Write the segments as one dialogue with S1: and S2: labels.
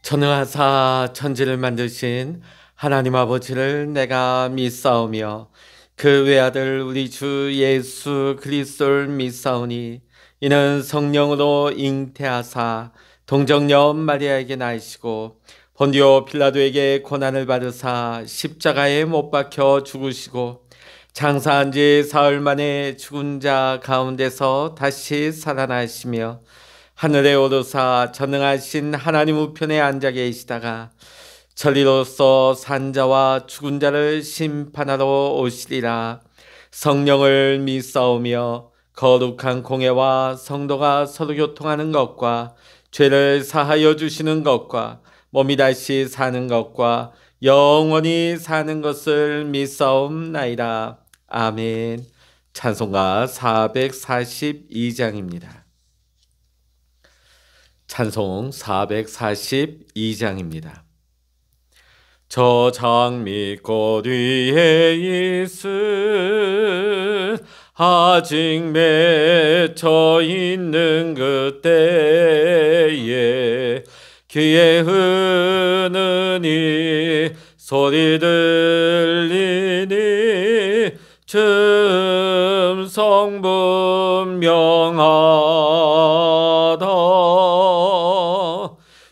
S1: 전능하사 천지를 만드신 하나님 아버지를 내가 믿사오며 그 외아들 우리 주 예수 그리스도를 믿사오니 이는 성령으로 잉태하사 동정녀 마리아에게 나시고 본디오 빌라도에게 고난을 받으사 십자가에 못 박혀 죽으시고 장사한 지 사흘 만에 죽은 자 가운데서 다시 살아나시며 하늘에 오르사 전능하신 하나님 우편에 앉아 계시다가 천리로서 산자와 죽은 자를 심판하러 오시리라. 성령을 믿사오며 거룩한 공회와 성도가 서로 교통하는 것과 죄를 사하여 주시는 것과 몸이 다시 사는 것과 영원히 사는 것을 믿사옵나이다. 아멘. 찬송가 442장입니다. 찬송 442장입니다. 저 장미꽃 위에 있을 아직 맺혀 있는 그때에 귀에 흐느니 소리 들리니 춤성 분명하다.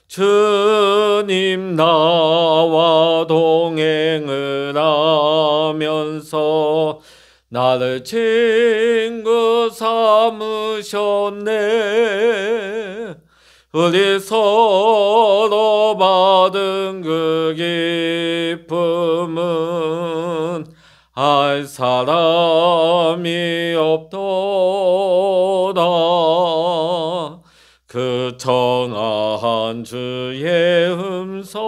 S1: 주님 나와 동행을 하면서 나를 친구 삼으셨네. 우리 서로 받은 그 기쁨은 알 사람이 없도다. 그 청아한 주의 음성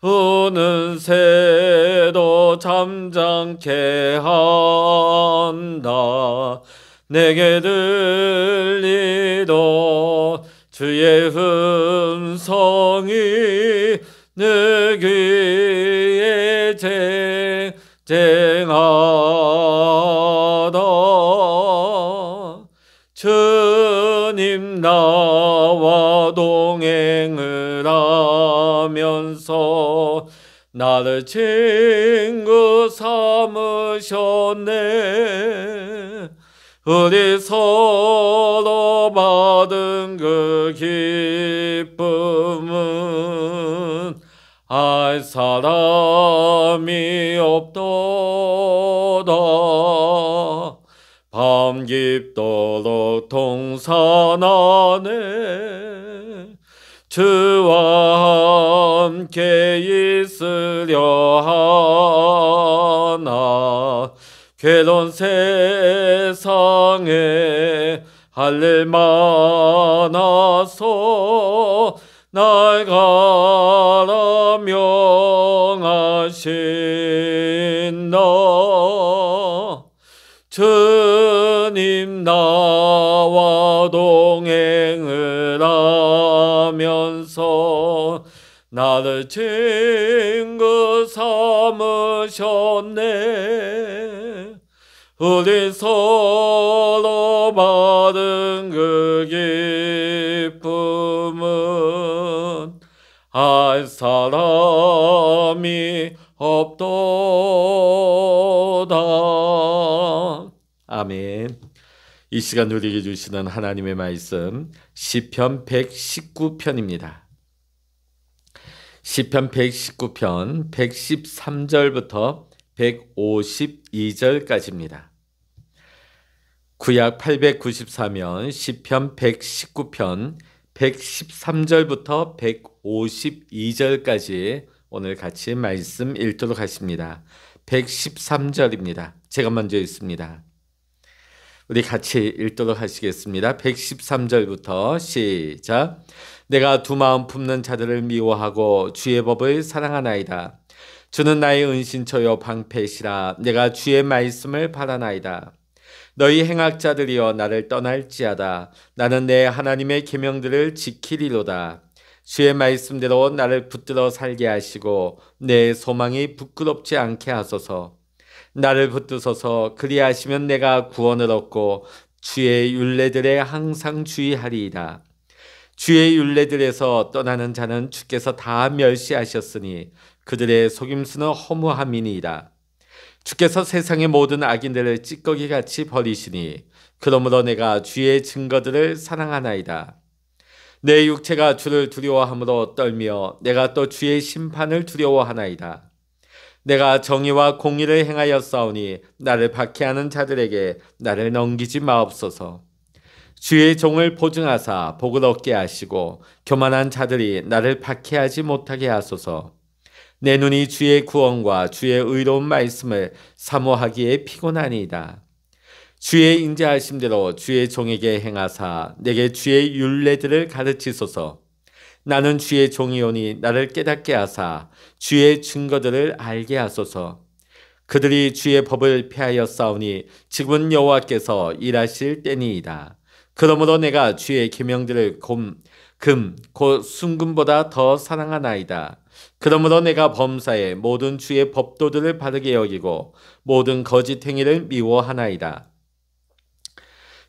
S1: 우는 새도 잠잠케 한다. 내게 들리던 주의 음성이 내 귀에 쟁쟁하다. 주님 나와 동행을 하면서 나를 친구 삼으셨네. 우리 서로 받은 그 기쁨은 알 사람이 없도다. 밤 깊도록 동산 안에 주와 함께 있으려 하나. 괴로운 세상에 할 일 많아서 날 가라 명하신 나. 주님 나와 동행을 하면서 나를 친구 삼으셨네. 우리 서로 받은 그 기쁨은 알 사람이 없도다. 아멘. 이 시간 누리게 주시는 하나님의 말씀 시편 119편입니다. 시편 119편 113절부터 152절까지입니다. 구약 894면 시편 119편 113절부터 152절까지 오늘 같이 말씀 읽도록 하십니다. 113절입니다. 제가 먼저 읽습니다. 우리 같이 읽도록 하시겠습니다. 113절부터 시작. 내가 두 마음 품는 자들을 미워하고 주의 법을 사랑하나이다. 주는 나의 은신처요 방패시라. 내가 주의 말씀을 바라나이다. 너희 행악자들이여 나를 떠날지어다. 나는 내 하나님의 계명들을 지키리로다. 주의 말씀대로 나를 붙들어 살게 하시고 내 소망이 부끄럽지 않게 하소서. 나를 붙드소서. 그리하시면 내가 구원을 얻고 주의 율례들에 항상 주의하리이다. 주의 율례들에서 떠나는 자는 주께서 다 멸시하셨으니 그들의 속임수는 허무함이니이다. 주께서 세상의 모든 악인들을 찌꺼기같이 버리시니 그러므로 내가 주의 증거들을 사랑하나이다. 내 육체가 주를 두려워함으로 떨며 내가 또 주의 심판을 두려워하나이다. 내가 정의와 공의를 행하여 싸우니 나를 박해하는 자들에게 나를 넘기지 마옵소서. 주의 종을 보증하사 복을 얻게 하시고 교만한 자들이 나를 박해하지 못하게 하소서. 내 눈이 주의 구원과 주의 의로운 말씀을 사모하기에 피곤하니이다. 주의 인자하심대로 주의 종에게 행하사 내게 주의 율례들을 가르치소서. 나는 주의 종이오니 나를 깨닫게 하사 주의 증거들을 알게 하소서. 그들이 주의 법을 폐하여 싸우니 지금은 여호와께서 일하실 때니이다. 그러므로 내가 주의 계명들을 곧 순금보다 더 사랑하나이다. 그러므로 내가 범사에 모든 주의 법도들을 바르게 여기고 모든 거짓 행위를 미워하나이다.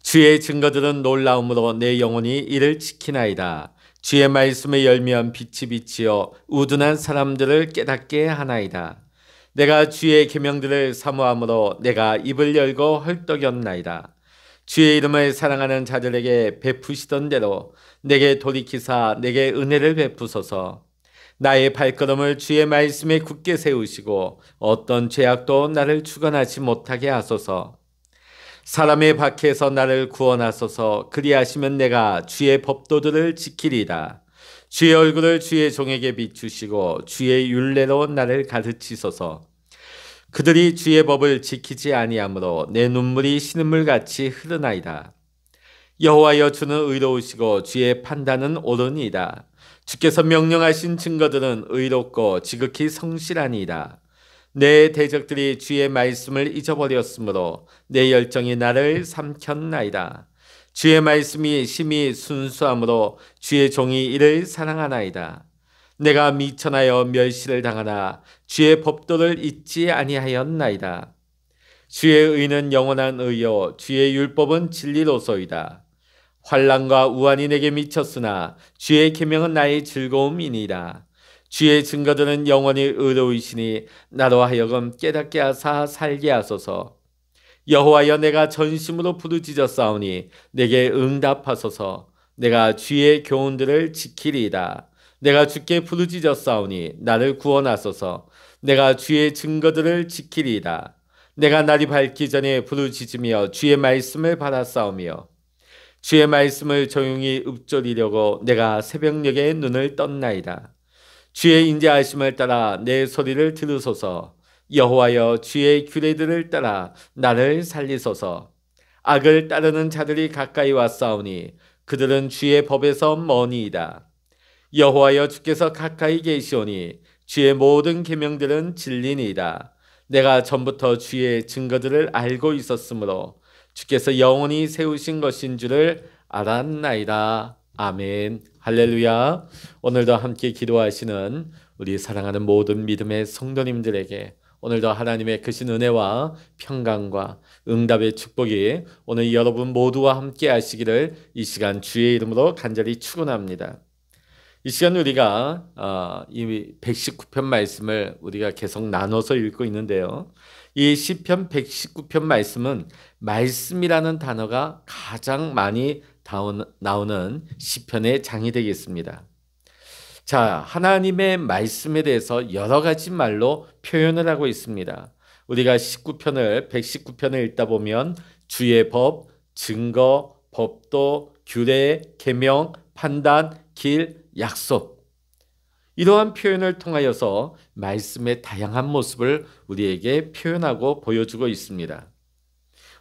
S1: 주의 증거들은 놀라움으로 내 영혼이 이를 지키나이다. 주의 말씀에 열미한 빛이 비치어 우둔한 사람들을 깨닫게 하나이다. 내가 주의 계명들을 사모함으로 내가 입을 열고 헐떡였나이다. 주의 이름을 사랑하는 자들에게 베푸시던 대로 내게 돌이키사 내게 은혜를 베푸소서. 나의 발걸음을 주의 말씀에 굳게 세우시고 어떤 죄악도 나를 주관하지 못하게 하소서. 사람의 박해에서 나를 구원하소서. 그리하시면 내가 주의 법도들을 지키리이다. 주의 얼굴을 주의 종에게 비추시고 주의 율례로 나를 가르치소서. 그들이 주의 법을 지키지 아니하므로 내 눈물이 신음물같이 흐르나이다. 여호와여, 주는 의로우시고 주의 판단은 옳으니이다. 주께서 명령하신 증거들은 의롭고 지극히 성실하니이다. 내 대적들이 주의 말씀을 잊어버렸으므로 내 열정이 나를 삼켰나이다. 주의 말씀이 심히 순수함으로 주의 종이 이를 사랑하나이다. 내가 미천하여 멸시를 당하나 주의 법도를 잊지 아니하였나이다. 주의 의는 영원한 의요 주의 율법은 진리로소이다. 환난과 우환이 내게 미쳤으나 주의 계명은 나의 즐거움이니이다. 주의 증거들은 영원히 의로우시니 나로 하여금 깨닫게 하사 살게 하소서. 여호와여, 내가 전심으로 부르짖었사오니 내게 응답하소서. 내가 주의 교훈들을 지키리이다. 내가 주께 부르짖었사오니 나를 구원하소서. 내가 주의 증거들을 지키리이다. 내가 날이 밝기 전에 부르짖으며 주의 말씀을 받았사오며 주의 말씀을 조용히 읊조리려고 내가 새벽녘에 눈을 떴나이다. 주의 인자하심을 따라 내 소리를 들으소서. 여호와여, 주의 규례들을 따라 나를 살리소서. 악을 따르는 자들이 가까이 왔사오니 그들은 주의 법에서 머니이다. 여호와여, 주께서 가까이 계시오니 주의 모든 계명들은 진리니이다. 내가 전부터 주의 증거들을 알고 있었으므로 주께서 영원히 세우신 것인 줄을 알았나이다. 아멘. 할렐루야. 오늘도 함께 기도하시는 우리 사랑하는 모든 믿음의 성도님들에게 오늘도 하나님의 크신 은혜와 평강과 응답의 축복이 오늘 여러분 모두와 함께 하시기를 이 시간 주의 이름으로 간절히 축원합니다. 이 시간 우리가 이 119편 말씀을 우리가 계속 나눠서 읽고 있는데요. 이 시편 119편 말씀은 말씀이라는 단어가 가장 많이 나오는 시편의 장이 되겠습니다. 자, 하나님의 말씀에 대해서 여러 가지 말로 표현을 하고 있습니다. 우리가 119편을 읽다 보면 주의 법, 증거, 법도, 규례, 계명, 판단, 길, 약속, 이러한 표현을 통하여서 말씀의 다양한 모습을 우리에게 표현하고 보여주고 있습니다.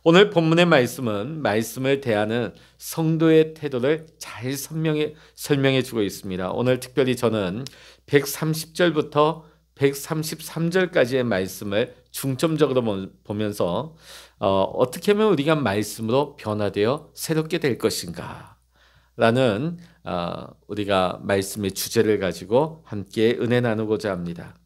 S1: 오늘 본문의 말씀은 말씀을 대하는 성도의 태도를 잘 설명해 주고 있습니다. 오늘 특별히 저는 130절부터 133절까지의 말씀을 중점적으로 보면서 어떻게 하면 우리가 말씀으로 변화되어 새롭게 될 것인가 라는 우리가 말씀의 주제를 가지고 함께 은혜 나누고자 합니다.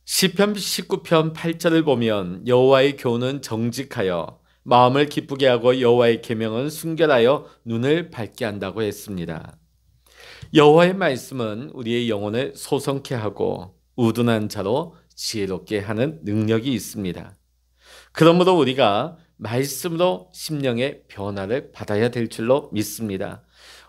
S1: 시편 19편 8절을 보면 여호와의 교훈은 정직하여 마음을 기쁘게 하고 여호와의 계명은 순결하여 눈을 밝게 한다고 했습니다. 여호와의 말씀은 우리의 영혼을 소성케 하고 우둔한 자로 지혜롭게 하는 능력이 있습니다. 그러므로 우리가 말씀으로 심령의 변화를 받아야 될 줄로 믿습니다.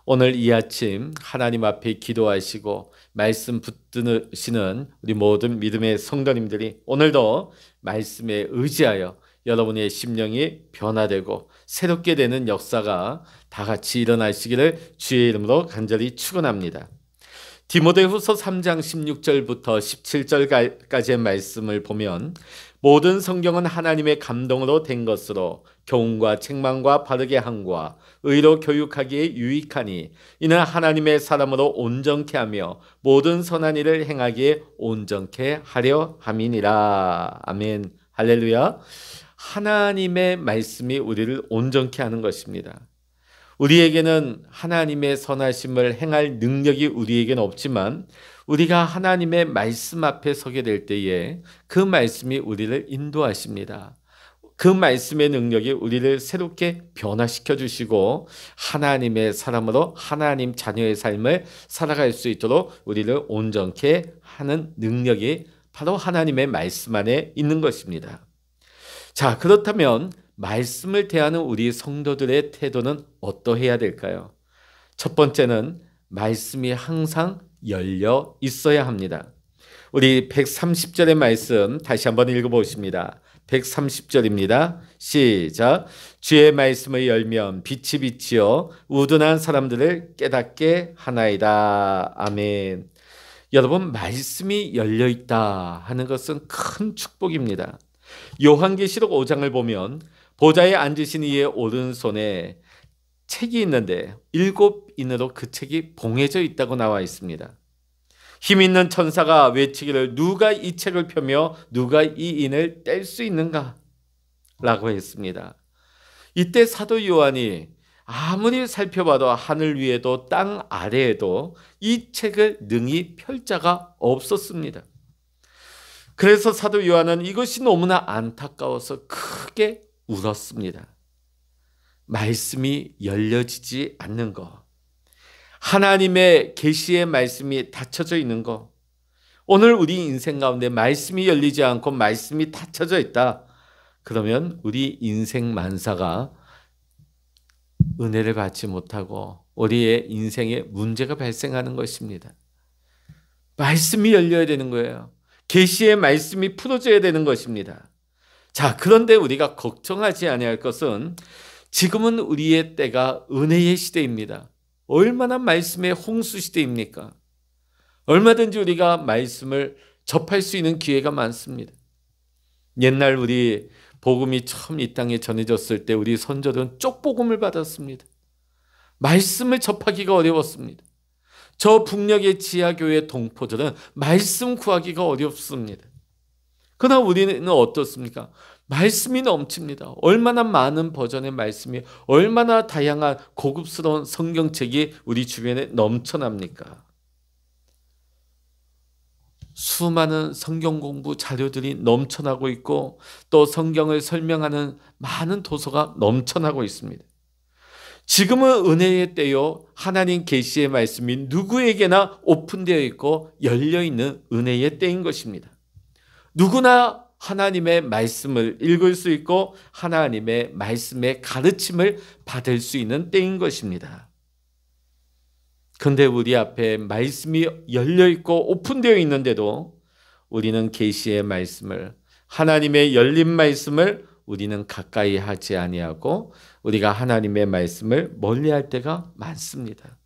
S1: 오늘 이 아침 하나님 앞에 기도하시고 말씀 붙드시는 우리 모든 믿음의 성도님들이 오늘도 말씀에 의지하여 여러분의 심령이 변화되고 새롭게 되는 역사가 다 같이 일어나시기를 주의 이름으로 간절히 축원합니다. 디모데후서 3장 16절부터 17절까지의 말씀을 보면 모든 성경은 하나님의 감동으로 된 것으로 교훈과 책망과 바르게 함과 의로 교육하기에 유익하니 이는 하나님의 사람으로 온전케 하며 모든 선한 일을 행하기에 온전케 하려 함이니라. 아멘. 할렐루야. 하나님의 말씀이 우리를 온전케 하는 것입니다. 우리에게는 하나님의 선하심을 행할 능력이 우리에게는 없지만 우리가 하나님의 말씀 앞에 서게 될 때에 그 말씀이 우리를 인도하십니다. 그 말씀의 능력이 우리를 새롭게 변화시켜 주시고 하나님의 사람으로 하나님 자녀의 삶을 살아갈 수 있도록 우리를 온전케 하는 능력이 바로 하나님의 말씀 안에 있는 것입니다. 자, 그렇다면 말씀을 대하는 우리 성도들의 태도는 어떠해야 될까요? 첫 번째는 말씀이 항상 열려 있어야 합니다. 우리 130절의 말씀 다시 한번 읽어보십니다. 130절입니다. 시작. 주의 말씀을 열면 빛이 비치어 우둔한 사람들을 깨닫게 하나이다. 아멘. 여러분, 말씀이 열려 있다 하는 것은 큰 축복입니다. 요한계시록 5장을 보면 보좌에 앉으신 이의 오른손에 책이 있는데 7인으로 그 책이 봉해져 있다고 나와 있습니다. 힘 있는 천사가 외치기를 누가 이 책을 펴며 누가 이 인을 뗄 수 있는가? 라고 했습니다. 이때 사도 요한이 아무리 살펴봐도 하늘 위에도 땅 아래에도 이 책을 능히 펼 자가 없었습니다. 그래서 사도 요한은 이것이 너무나 안타까워서 크게 울었습니다. 말씀이 열려지지 않는 것, 하나님의 계시의 말씀이 닫혀져 있는 것, 오늘 우리 인생 가운데 말씀이 열리지 않고 말씀이 닫혀져 있다. 그러면 우리 인생 만사가 은혜를 받지 못하고 우리의 인생에 문제가 발생하는 것입니다. 말씀이 열려야 되는 거예요. 계시의 말씀이 풀어져야 되는 것입니다. 자, 그런데 우리가 걱정하지 아니할 것은 지금은 우리의 때가 은혜의 시대입니다. 얼마나 말씀의 홍수 시대입니까? 얼마든지 우리가 말씀을 접할 수 있는 기회가 많습니다. 옛날 우리 복음이 처음 이 땅에 전해졌을 때 우리 선조들은 쪽복음을 받았습니다. 말씀을 접하기가 어려웠습니다. 저 북녘의 지하교회 동포들은 말씀 구하기가 어렵습니다. 그러나 우리는 어떻습니까? 말씀이 넘칩니다. 얼마나 많은 버전의 말씀이, 얼마나 다양한 고급스러운 성경책이 우리 주변에 넘쳐납니까? 수많은 성경 공부 자료들이 넘쳐나고 있고 또 성경을 설명하는 많은 도서가 넘쳐나고 있습니다. 지금은 은혜의 때요, 하나님 계시의 말씀이 누구에게나 오픈되어 있고 열려있는 은혜의 때인 것입니다. 누구나 하나님의 말씀을 읽을 수 있고 하나님의 말씀의 가르침을 받을 수 있는 때인 것입니다. 그런데 우리 앞에 말씀이 열려있고 오픈되어 있는데도 우리는 계시의 말씀을, 하나님의 열린 말씀을 우리는 가까이 하지 아니하고 우리가 하나님의 말씀을 멀리할 때가 많습니다.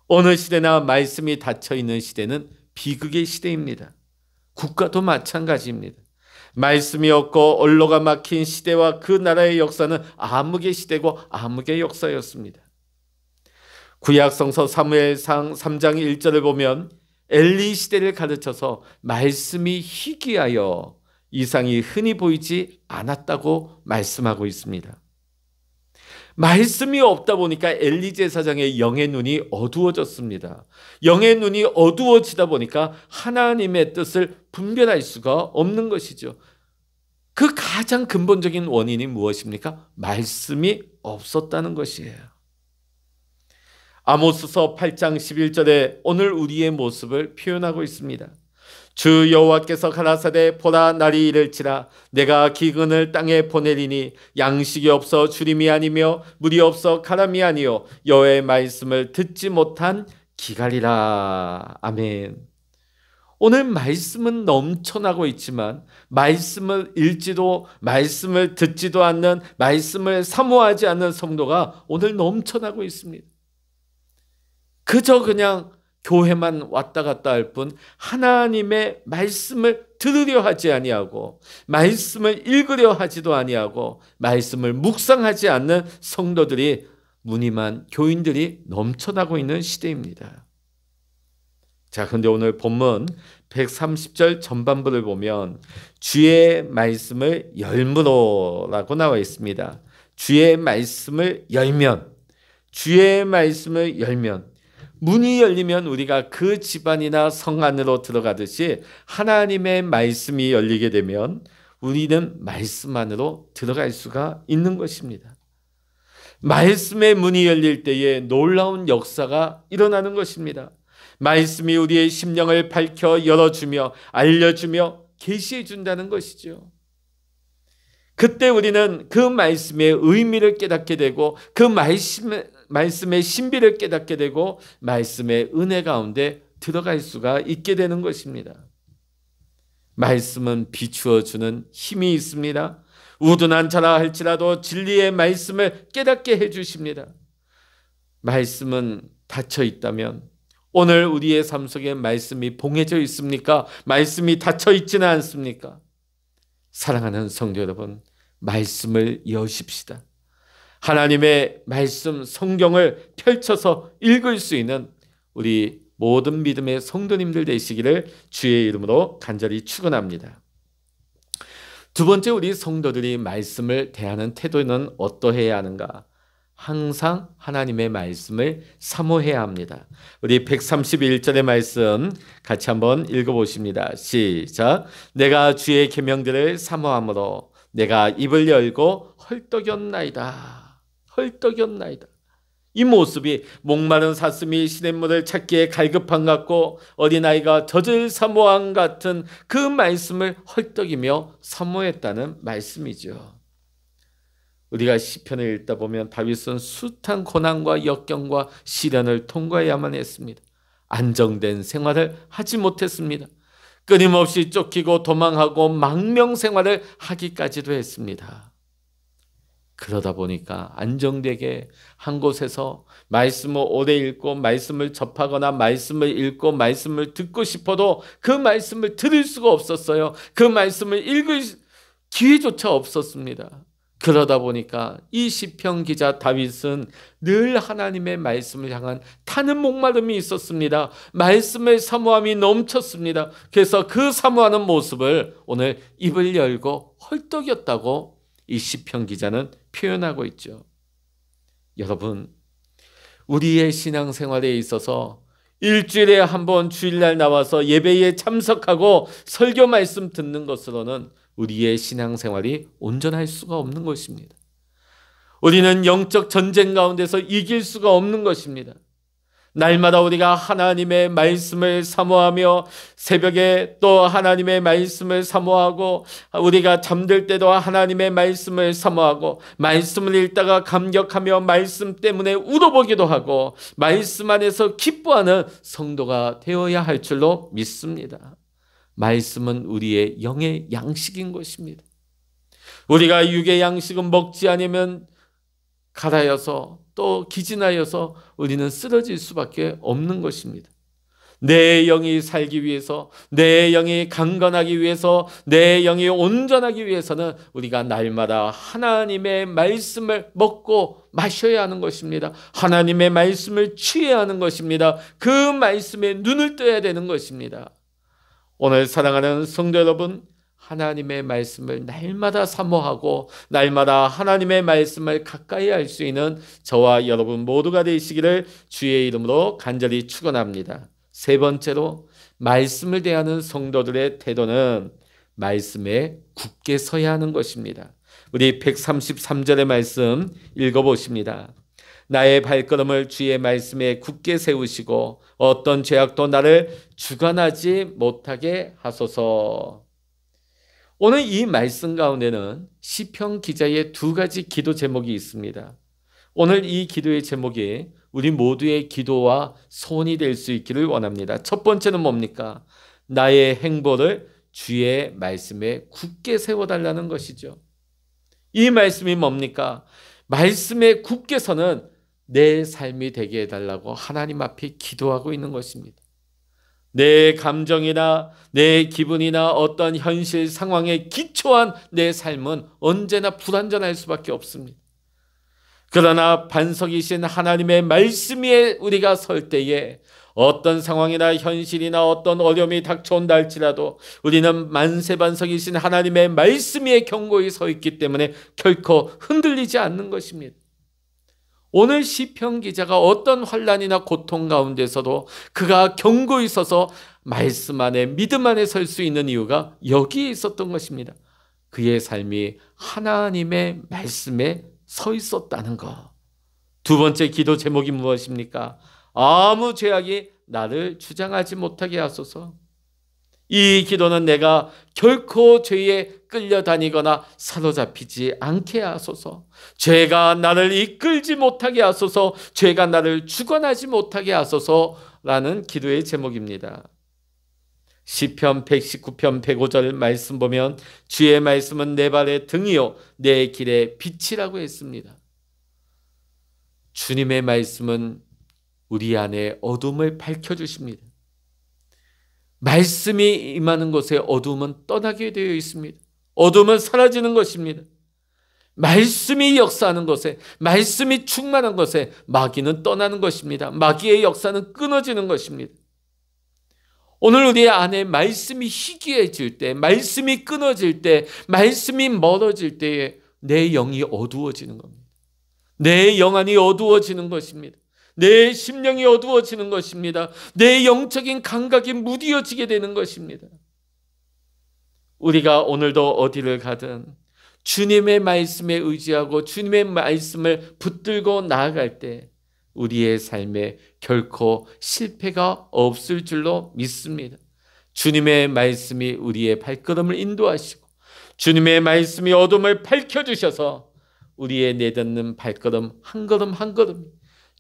S1: 어느 시대나 말씀이 닫혀있는 시대는 비극의 시대입니다. 국가도 마찬가지입니다. 말씀이 없고 언로가 막힌 시대와 그 나라의 역사는 암흑의 시대고 암흑의 역사였습니다. 구약성서 사무엘상 3장 1절을 보면 엘리 시대를 가르쳐서 말씀이 희귀하여 이상이 흔히 보이지 않았다고 말씀하고 있습니다. 말씀이 없다 보니까 엘리 제사장의 영의 눈이 어두워졌습니다. 영의 눈이 어두워지다 보니까 하나님의 뜻을 분별할 수가 없는 것이죠. 그 가장 근본적인 원인이 무엇입니까? 말씀이 없었다는 것이에요. 아모스서 8장 11절에 오늘 우리의 모습을 표현하고 있습니다. 주 여호와께서 가라사대 보라 날이 이를지라 내가 기근을 땅에 보내리니 양식이 없어 주림이 아니며 물이 없어 가람이 아니요 여호와의 말씀을 듣지 못한 기갈이라. 아멘. 오늘 말씀은 넘쳐나고 있지만 말씀을 읽지도 말씀을 듣지도 않는, 말씀을 사모하지 않는 성도가 오늘 넘쳐나고 있습니다. 그저 그냥 교회만 왔다 갔다 할 뿐 하나님의 말씀을 들으려 하지 아니하고 말씀을 읽으려 하지도 아니하고 말씀을 묵상하지 않는 성도들이, 무늬만 교인들이 넘쳐나고 있는 시대입니다. 자, 그런데 오늘 본문 130절 전반부를 보면 주의 말씀을 열므로라고 나와 있습니다. 주의 말씀을 열면, 주의 말씀을 열면, 문이 열리면 우리가 그 집안이나 성 안으로 들어가듯이 하나님의 말씀이 열리게 되면 우리는 말씀 안으로 들어갈 수가 있는 것입니다. 말씀의 문이 열릴 때에 놀라운 역사가 일어나는 것입니다. 말씀이 우리의 심령을 밝혀 열어주며 알려주며 계시해 준다는 것이죠. 그때 우리는 그 말씀의 의미를 깨닫게 되고 그 말씀의 신비를 깨닫게 되고 말씀의 은혜 가운데 들어갈 수가 있게 되는 것입니다. 말씀은 비추어 주는 힘이 있습니다. 우둔한 자라 할지라도 진리의 말씀을 깨닫게 해주십니다. 말씀은 닫혀 있다면 오늘 우리의 삶 속에 말씀이 봉해져 있습니까? 말씀이 닫혀 있지는 않습니까? 사랑하는 성도 여러분, 말씀을 여십시다. 하나님의 말씀, 성경을 펼쳐서 읽을 수 있는 우리 모든 믿음의 성도님들 되시기를 주의 이름으로 간절히 축원합니다. 두 번째, 우리 성도들이 말씀을 대하는 태도는 어떠해야 하는가? 항상 하나님의 말씀을 사모해야 합니다. 우리 131절의 말씀 같이 한번 읽어보십니다. 시작. 내가 주의 계명들을 사모함으로 내가 입을 열고 헐떡였나이다. 헐떡였나이다. 이 모습이 목마른 사슴이 시냇물을 찾기에 갈급한 같고 어린아이가 젖을 사모함 같은 그 말씀을 헐떡이며 사모했다는 말씀이죠. 우리가 시편을 읽다 보면 다윗은 숱한 고난과 역경과 시련을 통과해야만 했습니다. 안정된 생활을 하지 못했습니다. 끊임없이 쫓기고 도망하고 망명 생활을 하기까지도 했습니다. 그러다 보니까 안정되게 한 곳에서 말씀을 오래 읽고 말씀을 접하거나 말씀을 읽고 말씀을 듣고 싶어도 그 말씀을 들을 수가 없었어요. 그 말씀을 읽을 기회조차 없었습니다. 그러다 보니까 이 시편 기자 다윗은 늘 하나님의 말씀을 향한 타는 목마름이 있었습니다. 말씀의 사모함이 넘쳤습니다. 그래서 그 사모하는 모습을 오늘 입을 열고 헐떡였다고 이 시편 기자는 표현하고 있죠. 여러분, 우리의 신앙생활에 있어서 일주일에 한 번 주일날 나와서 예배에 참석하고 설교 말씀 듣는 것으로는 우리의 신앙생활이 온전할 수가 없는 것입니다. 우리는 영적 전쟁 가운데서 이길 수가 없는 것입니다. 날마다 우리가 하나님의 말씀을 사모하며 새벽에 또 하나님의 말씀을 사모하고 우리가 잠들 때도 하나님의 말씀을 사모하고 말씀을 읽다가 감격하며 말씀 때문에 울어보기도 하고 말씀 안에서 기뻐하는 성도가 되어야 할 줄로 믿습니다. 말씀은 우리의 영의 양식인 것입니다. 우리가 육의 양식은 먹지 않으면 갈아여서 또 기진하여서 우리는 쓰러질 수밖에 없는 것입니다. 내 영이 살기 위해서, 내 영이 강건하기 위해서, 내 영이 온전하기 위해서는 우리가 날마다 하나님의 말씀을 먹고 마셔야 하는 것입니다. 하나님의 말씀을 취해야 하는 것입니다. 그 말씀에 눈을 떠야 되는 것입니다. 오늘 사랑하는 성도 여러분, 하나님의 말씀을 날마다 사모하고 날마다 하나님의 말씀을 가까이 할 수 있는 저와 여러분 모두가 되시기를 주의 이름으로 간절히 축원합니다. 세 번째로, 말씀을 대하는 성도들의 태도는 말씀에 굳게 서야 하는 것입니다. 우리 133절의 말씀 읽어보십니다. 나의 발걸음을 주의 말씀에 굳게 세우시고 어떤 죄악도 나를 주관하지 못하게 하소서. 오늘 이 말씀 가운데는 시편 기자의 두 가지 기도 제목이 있습니다. 오늘 이 기도의 제목이 우리 모두의 기도와 소원이 될 수 있기를 원합니다. 첫 번째는 뭡니까? 나의 행보를 주의 말씀에 굳게 세워달라는 것이죠. 이 말씀이 뭡니까? 말씀에 굳게 서는 내 삶이 되게 해달라고 하나님 앞에 기도하고 있는 것입니다. 내 감정이나 내 기분이나 어떤 현실 상황에 기초한 내 삶은 언제나 불완전할 수밖에 없습니다. 그러나 반석이신 하나님의 말씀 위에 우리가 설 때에 어떤 상황이나 현실이나 어떤 어려움이 닥쳐온다 할지라도 우리는 만세반석이신 하나님의 말씀 위에 견고히 서 있기 때문에 결코 흔들리지 않는 것입니다. 오늘 시편 기자가 어떤 환난이나 고통 가운데서도 그가 견고히 서서 말씀 안에 믿음 안에 설 수 있는 이유가 여기에 있었던 것입니다. 그의 삶이 하나님의 말씀에 서 있었다는 것. 두 번째 기도 제목이 무엇입니까? 아무 죄악이 나를 주장하지 못하게 하소서. 이 기도는 내가 결코 죄에 끌려다니거나 사로잡히지 않게 하소서. 죄가 나를 이끌지 못하게 하소서. 죄가 나를 주관하지 못하게 하소서라는 기도의 제목입니다. 시편 119편 105절 말씀 보면 주의 말씀은 내 발의 등이요 내 길의 빛이라고 했습니다. 주님의 말씀은 우리 안에 어둠을 밝혀주십니다. 말씀이 임하는 곳에 어둠은 떠나게 되어 있습니다. 어둠은 사라지는 것입니다. 말씀이 역사하는 것에, 말씀이 충만한 것에 마귀는 떠나는 것입니다. 마귀의 역사는 끊어지는 것입니다. 오늘 우리 안에 말씀이 희귀해질 때, 말씀이 끊어질 때, 말씀이 멀어질 때에 내 영이 어두워지는 겁니다. 내 영안이 어두워지는 것입니다. 내 심령이 어두워지는 것입니다. 내 영적인 감각이 무뎌지게 되는 것입니다. 우리가 오늘도 어디를 가든 주님의 말씀에 의지하고 주님의 말씀을 붙들고 나아갈 때 우리의 삶에 결코 실패가 없을 줄로 믿습니다. 주님의 말씀이 우리의 발걸음을 인도하시고 주님의 말씀이 어둠을 밝혀주셔서 우리의 내딛는 발걸음 한 걸음 한 걸음이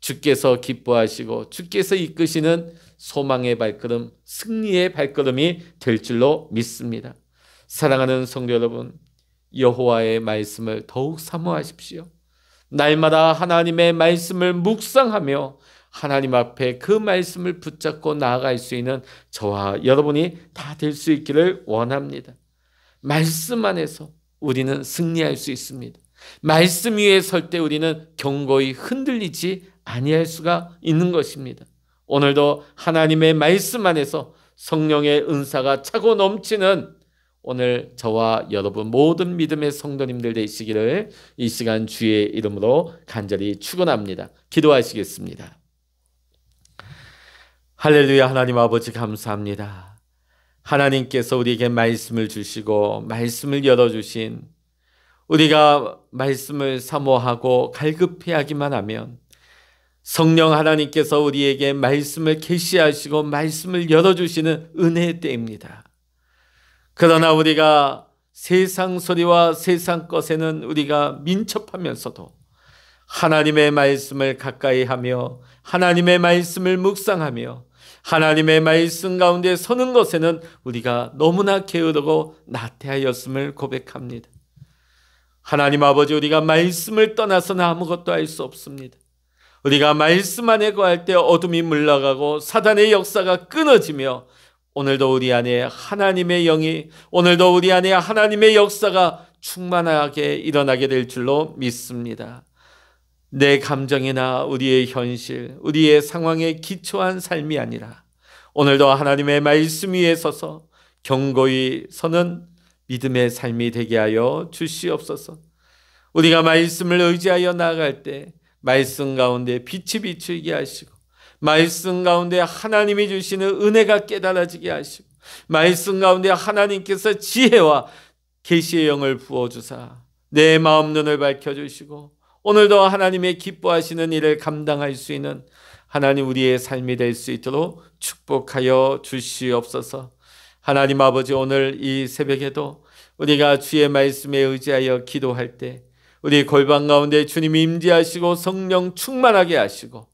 S1: 주께서 기뻐하시고 주께서 이끄시는 소망의 발걸음, 승리의 발걸음이 될 줄로 믿습니다. 사랑하는 성도 여러분, 여호와의 말씀을 더욱 사모하십시오. 날마다 하나님의 말씀을 묵상하며 하나님 앞에 그 말씀을 붙잡고 나아갈 수 있는 저와 여러분이 다 될 수 있기를 원합니다. 말씀 안에서 우리는 승리할 수 있습니다. 말씀 위에 설 때 우리는 견고히 흔들리지 아니할 수가 있는 것입니다. 오늘도 하나님의 말씀 안에서 성령의 은사가 차고 넘치는 오늘 저와 여러분 모든 믿음의 성도님들 되시기를 이 시간 주의 이름으로 간절히 축원합니다. 기도하시겠습니다. 할렐루야. 하나님 아버지 감사합니다. 하나님께서 우리에게 말씀을 주시고 말씀을 열어주신 우리가 말씀을 사모하고 갈급해하기만 하면 성령 하나님께서 우리에게 말씀을 계시하시고 말씀을 열어주시는 은혜의 때입니다. 그러나 우리가 세상 소리와 세상 것에는 우리가 민첩하면서도 하나님의 말씀을 가까이 하며 하나님의 말씀을 묵상하며 하나님의 말씀 가운데 서는 것에는 우리가 너무나 게으르고 나태하였음을 고백합니다. 하나님 아버지, 우리가 말씀을 떠나서는 아무것도 할 수 없습니다. 우리가 말씀 안에 거할 때 어둠이 물러가고 사단의 역사가 끊어지며 오늘도 우리 안에 하나님의 영이, 오늘도 우리 안에 하나님의 역사가 충만하게 일어나게 될 줄로 믿습니다. 내 감정이나 우리의 현실, 우리의 상황에 기초한 삶이 아니라 오늘도 하나님의 말씀 위에 서서 견고히 서는 믿음의 삶이 되게 하여 주시옵소서. 우리가 말씀을 의지하여 나아갈 때 말씀 가운데 빛이 비추게 하시고 말씀 가운데 하나님이 주시는 은혜가 깨달아지게 하시고 말씀 가운데 하나님께서 지혜와 계시의 영을 부어주사 내 마음 눈을 밝혀주시고 오늘도 하나님의 기뻐하시는 일을 감당할 수 있는 하나님 우리의 삶이 될 수 있도록 축복하여 주시옵소서. 하나님 아버지, 오늘 이 새벽에도 우리가 주의 말씀에 의지하여 기도할 때 우리 골방 가운데 주님 임재하시고 성령 충만하게 하시고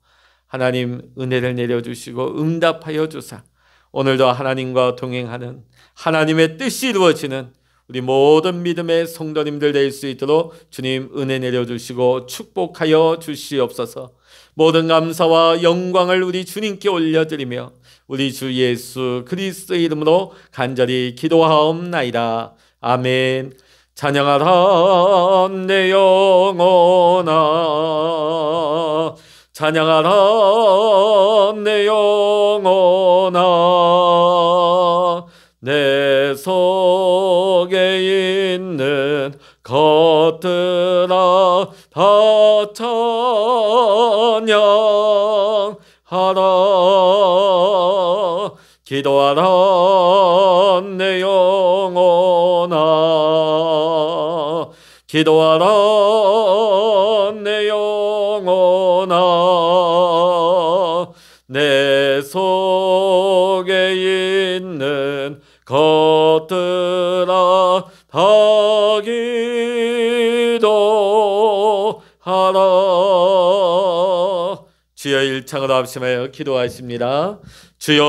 S1: 하나님 은혜를 내려주시고 응답하여 주사 오늘도 하나님과 동행하는 하나님의 뜻이 이루어지는 우리 모든 믿음의 성도님들 될 수 있도록 주님 은혜 내려주시고 축복하여 주시옵소서. 모든 감사와 영광을 우리 주님께 올려드리며 우리 주 예수 그리스도의 이름으로 간절히 기도하옵나이다. 아멘. 찬양하라 내 영혼아, 찬양하라 내 영혼아, 내 속에 있는 것들아 다 찬양하라. 기도하라 내 영혼아, 기도하라 내 영혼아, 내 속에 있는 것들아 다 기도하라. 주여 일창으로 합심하여 기도하십니다. 주여